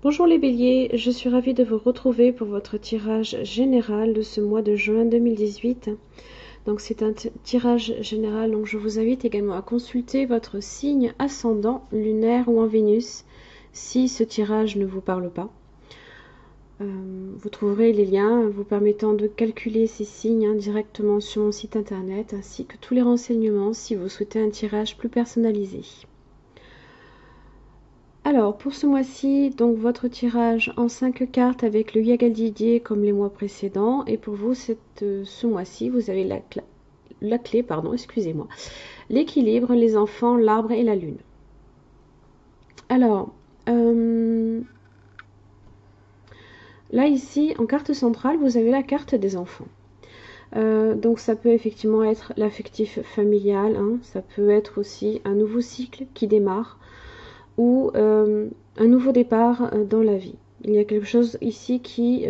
Bonjour les béliers, je suis ravie de vous retrouver pour votre tirage général de ce mois de juin 2018. Donc c'est un tirage général, donc je vous invite également à consulter votre signe ascendant, lunaire ou en Vénus, si ce tirage ne vous parle pas. Vous trouverez les liens vous permettant de calculer ces signes directement sur mon site internet, ainsi que tous les renseignements si vous souhaitez un tirage plus personnalisé. Alors, pour ce mois-ci, donc votre tirage en 5 cartes avec le Yagal Didier comme les mois précédents. Et pour vous, ce mois-ci, vous avez la clé, excusez-moi. L'équilibre, les enfants, l'arbre et la lune. Alors, là ici, en carte centrale, vous avez la carte des enfants. Donc ça peut effectivement être l'affectif familial, ça peut être aussi un nouveau cycle qui démarre, ou un nouveau départ dans la vie. Il y a quelque chose ici qui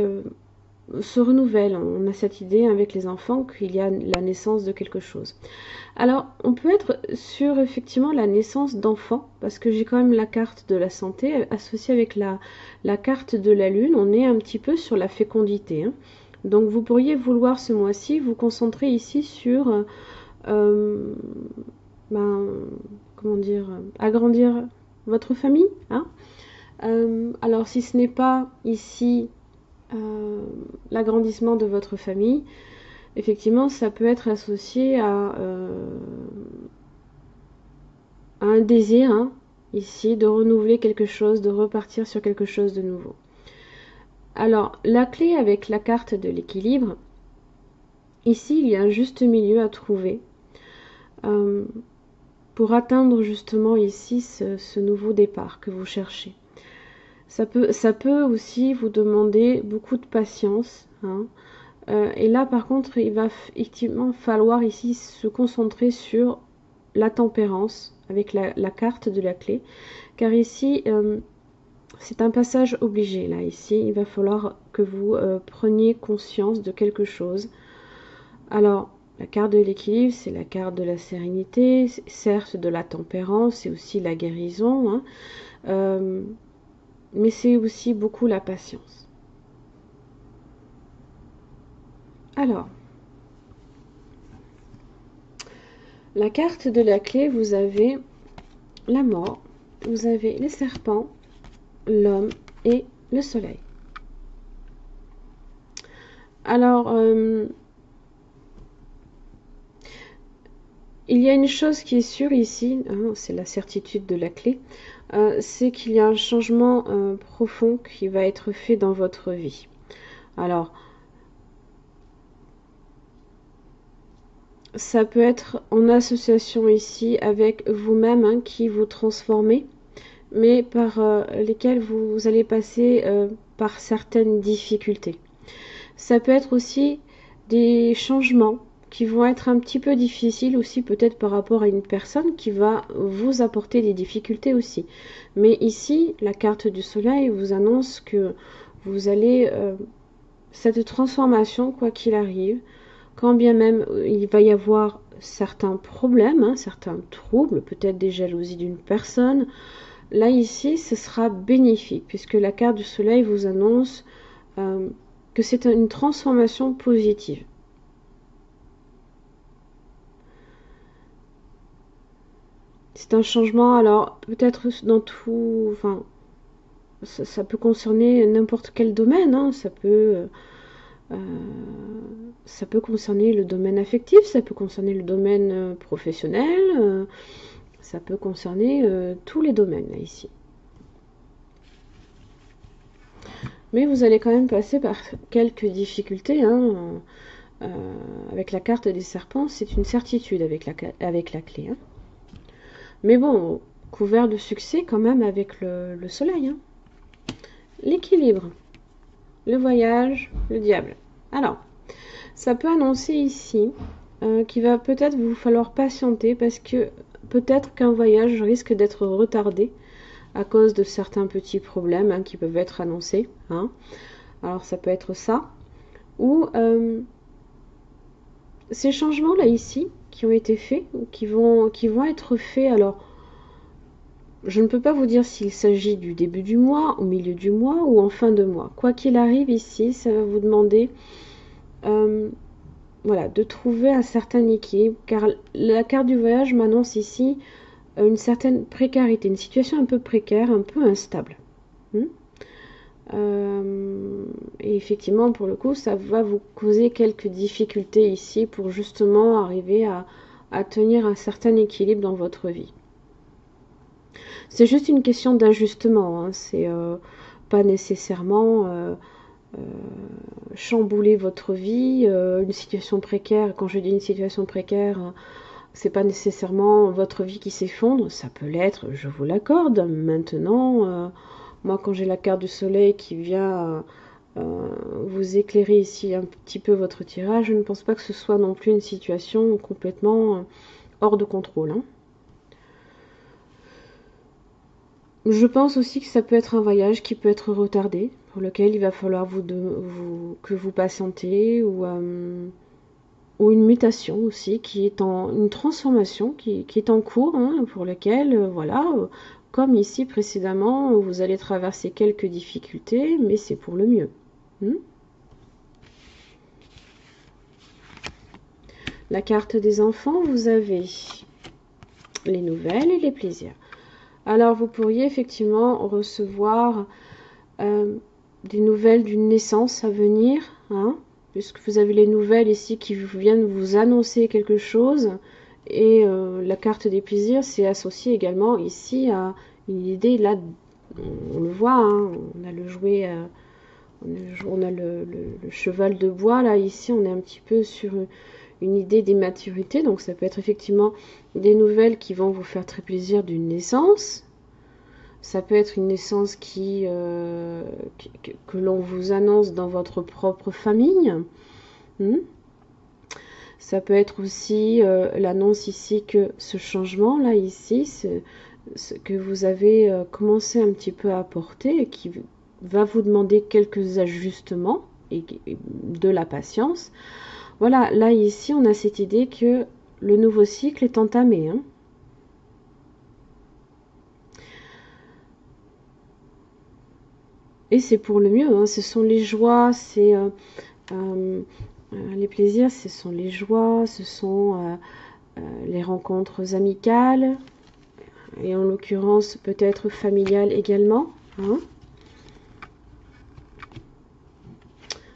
se renouvelle. On a cette idée avec les enfants qu'il y a la naissance de quelque chose. Alors, on peut être sur effectivement la naissance d'enfants, parce que j'ai quand même la carte de la santé associée avec la carte de la lune. On est un petit peu sur la fécondité. Donc, vous pourriez vouloir ce mois-ci vous concentrer ici sur comment dire, agrandir votre famille. Alors si ce n'est pas ici l'agrandissement de votre famille, effectivement ça peut être associé à un désir ici de renouveler quelque chose, de repartir sur quelque chose de nouveau. Alors la clé avec la carte de l'équilibre, ici il y a un juste milieu à trouver pour atteindre justement ici ce nouveau départ que vous cherchez. Ça peut aussi vous demander beaucoup de patience. Et là, par contre, il va effectivement falloir ici se concentrer sur la tempérance avec la carte de la clé. Car ici, c'est un passage obligé. Là, ici, il va falloir que vous preniez conscience de quelque chose. Alors, la carte de l'équilibre, c'est la carte de la sérénité, certes de la tempérance, c'est aussi la guérison. Mais c'est aussi beaucoup la patience. Alors, la carte de la clé, vous avez la mort, vous avez les serpents, l'homme et le soleil. Alors, il y a une chose qui est sûre ici, c'est la certitude de la clé, c'est qu'il y a un changement profond qui va être fait dans votre vie. Alors, ça peut être en association ici avec vous-même qui vous transformez, mais par lesquels vous allez passer par certaines difficultés. Ça peut être aussi des changements qui vont être un petit peu difficiles aussi, peut-être par rapport à une personne qui va vous apporter des difficultés aussi. Mais ici, la carte du soleil vous annonce que vous allez cette transformation, quoi qu'il arrive, quand bien même il va y avoir certains problèmes, certains troubles, peut-être des jalousies d'une personne, là ici ce sera bénéfique puisque la carte du soleil vous annonce que c'est une transformation positive. C'est un changement, alors peut-être dans tout, enfin ça peut concerner n'importe quel domaine, ça peut concerner le domaine affectif, ça peut concerner le domaine professionnel, ça peut concerner tous les domaines là ici. Mais vous allez quand même passer par quelques difficultés. Avec la carte des serpents, c'est une certitude avec la clé. Mais bon, couvert de succès quand même avec le soleil. L'équilibre, le voyage, le diable. Alors, ça peut annoncer ici qu'il va peut-être vous falloir patienter parce que peut-être qu'un voyage risque d'être retardé à cause de certains petits problèmes qui peuvent être annoncés. Alors ça peut être ça. Ou ces changements là ici qui ont été faits ou qui vont être faits alors Je ne peux pas vous dire s'il s'agit du début du mois, au milieu du mois ou en fin de mois. Quoi qu'il arrive ici, ça va vous demander voilà, de trouver un certain équilibre, car la carte du voyage m'annonce ici une certaine précarité, une situation un peu précaire, un peu instable. Et effectivement, pour le coup, ça va vous causer quelques difficultés ici pour justement arriver à tenir un certain équilibre dans votre vie. C'est juste une question d'ajustement, hein. C'est pas nécessairement chambouler votre vie, une situation précaire. Quand je dis une situation précaire, c'est pas nécessairement votre vie qui s'effondre, ça peut l'être, je vous l'accorde. Maintenant, moi quand j'ai la carte du soleil qui vient vous éclairer ici un petit peu votre tirage, je ne pense pas que ce soit non plus une situation complètement hors de contrôle, hein. Je pense aussi que ça peut être un voyage qui peut être retardé, pour lequel il va falloir que vous patientez, ou une mutation aussi, une transformation qui est en cours, hein, pour laquelle, voilà, comme ici précédemment, vous allez traverser quelques difficultés, mais c'est pour le mieux. La carte des enfants, vous avez les nouvelles et les plaisirs. Alors, vous pourriez effectivement recevoir des nouvelles d'une naissance à venir, hein, puisque vous avez les nouvelles ici qui viennent vous annoncer quelque chose. Et la carte des plaisirs, c'est associé également ici à une idée, là, on le voit, hein, on a le jouet, on a le cheval de bois, là, ici, on est un petit peu sur une idée d'immaturité. Donc, ça peut être effectivement des nouvelles qui vont vous faire très plaisir d'une naissance. Ça peut être une naissance que l'on vous annonce dans votre propre famille. Ça peut être aussi l'annonce ici que ce changement là ici, ce que vous avez commencé un petit peu à apporter et qui va vous demander quelques ajustements et de la patience. Voilà, là ici on a cette idée que le nouveau cycle est entamé, hein. Et c'est pour le mieux, hein. Ce sont les joies, c'est les plaisirs, ce sont les joies, ce sont les rencontres amicales, et en l'occurrence peut-être familiales également, hein.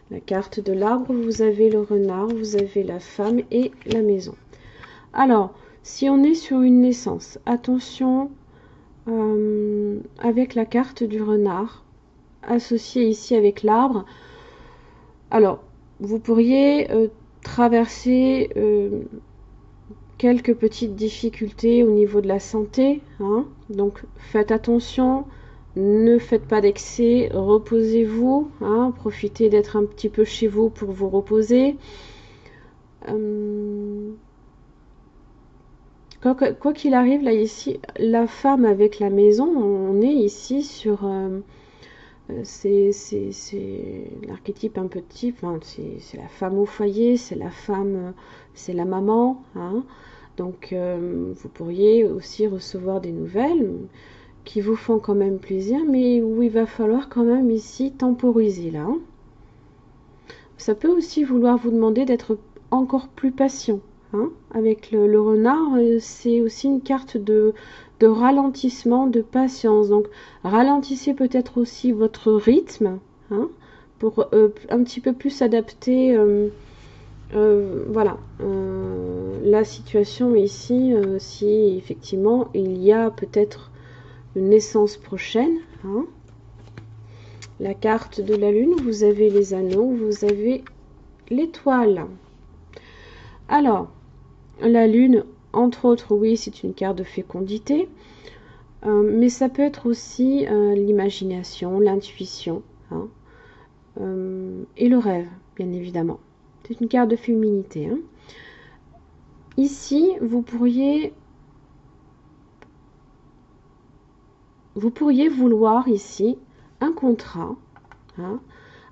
La carte de l'arbre, vous avez le renard, vous avez la femme et la maison. Alors, si on est sur une naissance, attention avec la carte du renard, associée ici avec l'arbre. Alors, vous pourriez traverser quelques petites difficultés au niveau de la santé, hein. Donc, faites attention. Ne faites pas d'excès, reposez-vous, hein, profitez d'être un petit peu chez vous pour vous reposer. Quoi qu'il arrive, là ici, la femme avec la maison, on est ici sur... c'est l'archétype un peu type, hein, c'est la femme au foyer, c'est la femme, c'est la maman, hein. Donc vous pourriez aussi recevoir des nouvelles qui vous font quand même plaisir, mais où il va falloir quand même ici temporiser là, hein. Ça peut aussi vouloir vous demander d'être encore plus patient, hein. Avec le renard, c'est aussi une carte de ralentissement, de patience. Donc ralentissez peut-être aussi votre rythme, hein, pour un petit peu plus adapter voilà, la situation ici, si effectivement il y a peut-être une naissance prochaine, hein. La carte de la lune, vous avez les anneaux, vous avez l'étoile. Alors, la lune, entre autres, oui, c'est une carte de fécondité, mais ça peut être aussi l'imagination, l'intuition, hein, et le rêve, bien évidemment. C'est une carte de féminité, hein. Ici, vous pourriez vouloir ici un contrat, hein.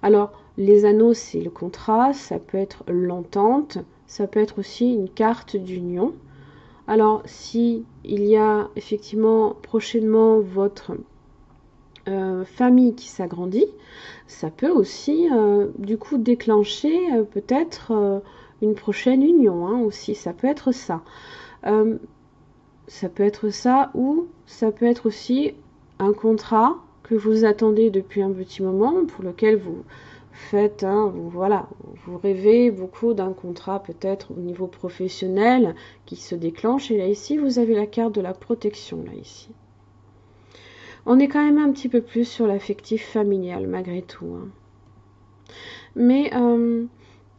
Alors, les anneaux, c'est le contrat, ça peut être l'entente, ça peut être aussi une carte d'union. Alors, si il y a effectivement prochainement votre famille qui s'agrandit, ça peut aussi du coup déclencher peut-être une prochaine union hein, aussi, ça peut être ça. Ça peut être ça ou ça peut être aussi un contrat que vous attendez depuis un petit moment pour lequel vous faites, hein, voilà, vous rêvez beaucoup d'un contrat peut-être au niveau professionnel qui se déclenche. Et là ici, vous avez la carte de la protection, là ici. On est quand même un petit peu plus sur l'affectif familial malgré tout. Hein. Mais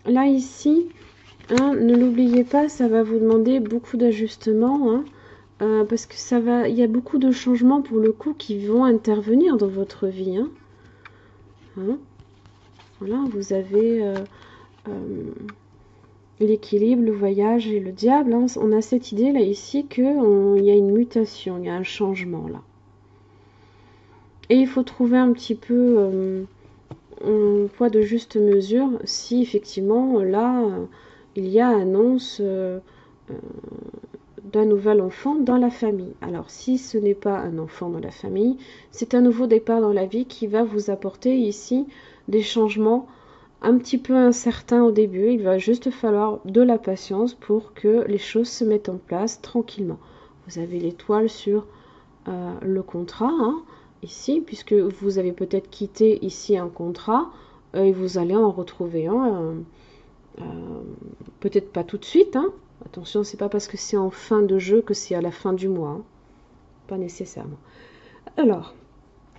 là ici, hein, ne l'oubliez pas, ça va vous demander beaucoup d'ajustements. Hein, parce que ça va, il y a beaucoup de changements pour le coup qui vont intervenir dans votre vie. Hein. Hein, voilà, vous avez l'équilibre, le voyage et le diable. Hein. On a cette idée là ici qu'il y a une mutation, il y a un changement là. Et il faut trouver un petit peu un poids de juste mesure si effectivement là il y a annonce d'un nouvel enfant dans la famille. Alors si ce n'est pas un enfant dans la famille, c'est un nouveau départ dans la vie qui va vous apporter ici des changements un petit peu incertains au début. Il va juste falloir de la patience pour que les choses se mettent en place tranquillement. Vous avez l'étoile sur le contrat, hein, ici, puisque vous avez peut-être quitté ici un contrat et vous allez en retrouver un. Peut-être pas tout de suite, hein. Attention, c'est pas parce que c'est en fin de jeu que c'est à la fin du mois. Hein. Pas nécessairement. Alors,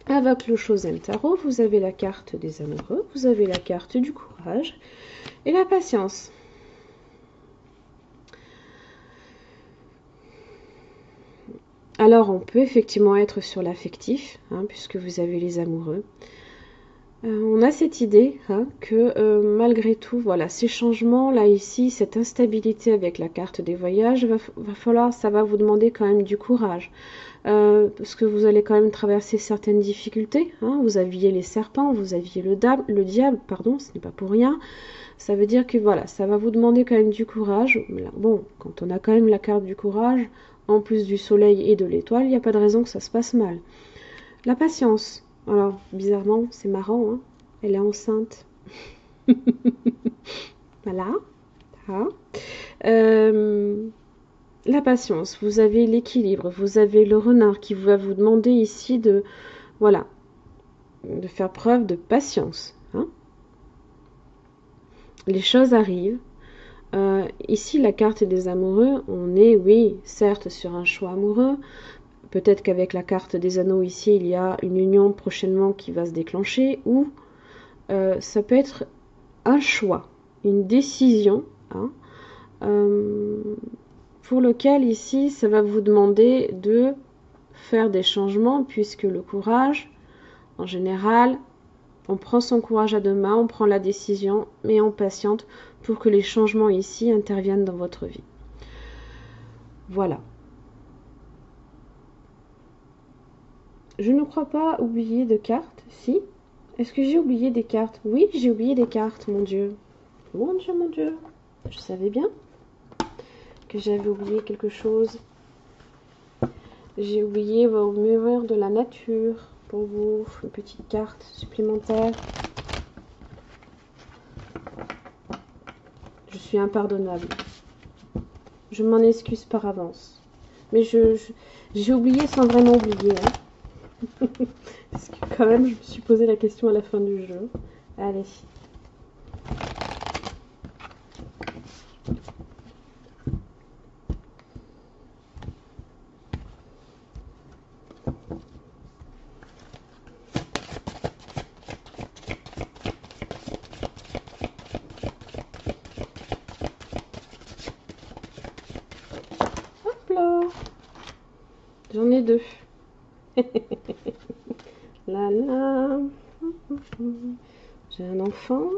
avec le Chosen Tarot, vous avez la carte des amoureux, vous avez la carte du courage et la patience. Alors, on peut effectivement être sur l'affectif, hein, puisque vous avez les amoureux. On a cette idée hein, que malgré tout, voilà, ces changements là ici, cette instabilité avec la carte des voyages, va falloir, ça va vous demander quand même du courage. Parce que vous allez quand même traverser certaines difficultés. Hein, vous aviez les serpents, vous aviez le diable, pardon, ce n'est pas pour rien. Ça veut dire que voilà, ça va vous demander quand même du courage. Bon, quand on a quand même la carte du courage, en plus du soleil et de l'étoile, il n'y a pas de raison que ça se passe mal. La patience. Alors, bizarrement, c'est marrant, hein, elle est enceinte. Voilà. Ah. La patience, vous avez l'équilibre, vous avez le renard qui va vous demander ici de, voilà, de faire preuve de patience. Hein. Les choses arrivent. Ici, la carte des amoureux, on est, oui, certes, sur un choix amoureux. Peut-être qu'avec la carte des anneaux ici, il y a une union prochainement qui va se déclencher, ou ça peut être un choix, une décision, hein, pour lequel ici, ça va vous demander de faire des changements, puisque le courage, en général, on prend son courage à deux mains, on prend la décision, mais on patiente pour que les changements ici interviennent dans votre vie. Voilà. Je ne crois pas oublier de cartes. Si. Est-ce que j'ai oublié des cartes? Oui, j'ai oublié des cartes, mon Dieu. Mon Dieu, mon Dieu. Je savais bien que j'avais oublié quelque chose. J'ai oublié vos murmures de la nature. Pour vous, une petite carte supplémentaire. Je suis impardonnable. Je m'en excuse par avance. Mais j'ai oublié sans vraiment oublier. Hein. Parce que quand même, je me suis posé la question à la fin du jeu. Allez. Hop là. J'en ai deux. Là, là. J'ai un enfant.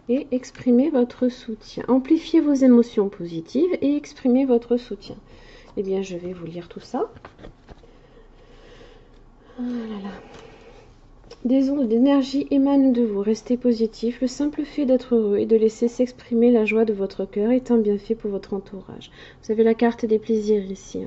Et exprimez votre soutien. Amplifiez vos émotions positives et exprimez votre soutien. Eh bien, je vais vous lire tout ça. Oh là là. Des ondes d'énergie émanent de vous. Restez positif. Le simple fait d'être heureux et de laisser s'exprimer la joie de votre cœur est un bienfait pour votre entourage. Vous avez la carte des plaisirs ici.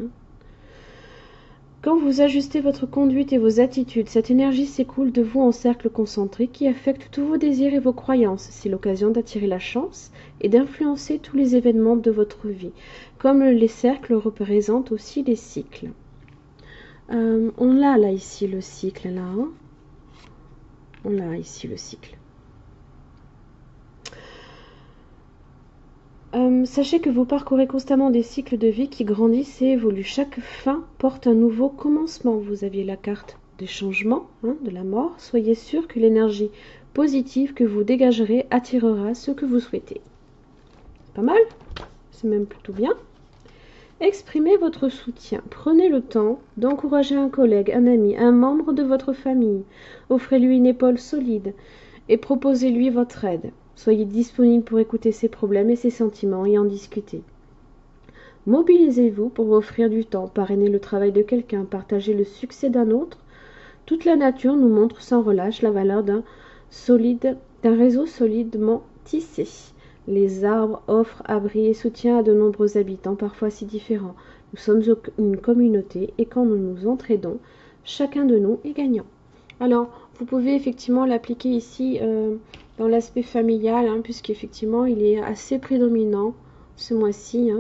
Quand vous ajustez votre conduite et vos attitudes, cette énergie s'écoule de vous en cercle concentrique qui affecte tous vos désirs et vos croyances. C'est l'occasion d'attirer la chance et d'influencer tous les événements de votre vie. Comme les cercles représentent aussi les cycles. On l'a là ici le cycle là. On l'a ici le cycle. Sachez que vous parcourez constamment des cycles de vie qui grandissent et évoluent. Chaque fin porte un nouveau commencement. Vous aviez la carte des changements, de la mort. Soyez sûr que l'énergie positive que vous dégagerez attirera ce que vous souhaitez. Pas mal? C'est même plutôt bien. Exprimez votre soutien. Prenez le temps d'encourager un collègue, un ami, un membre de votre famille. Offrez-lui une épaule solide et proposez-lui votre aide. Soyez disponible pour écouter ses problèmes et ses sentiments et en discuter. Mobilisez-vous pour vous offrir du temps, parrainer le travail de quelqu'un, partager le succès d'un autre. Toute la nature nous montre sans relâche la valeur d'un réseau solidement tissé. Les arbres offrent abri et soutien à de nombreux habitants, parfois si différents. Nous sommes une communauté et quand nous nous entraidons, chacun de nous est gagnant. Alors, vous pouvez effectivement l'appliquer ici dans l'aspect familial, puisqu'effectivement, il est assez prédominant ce mois-ci.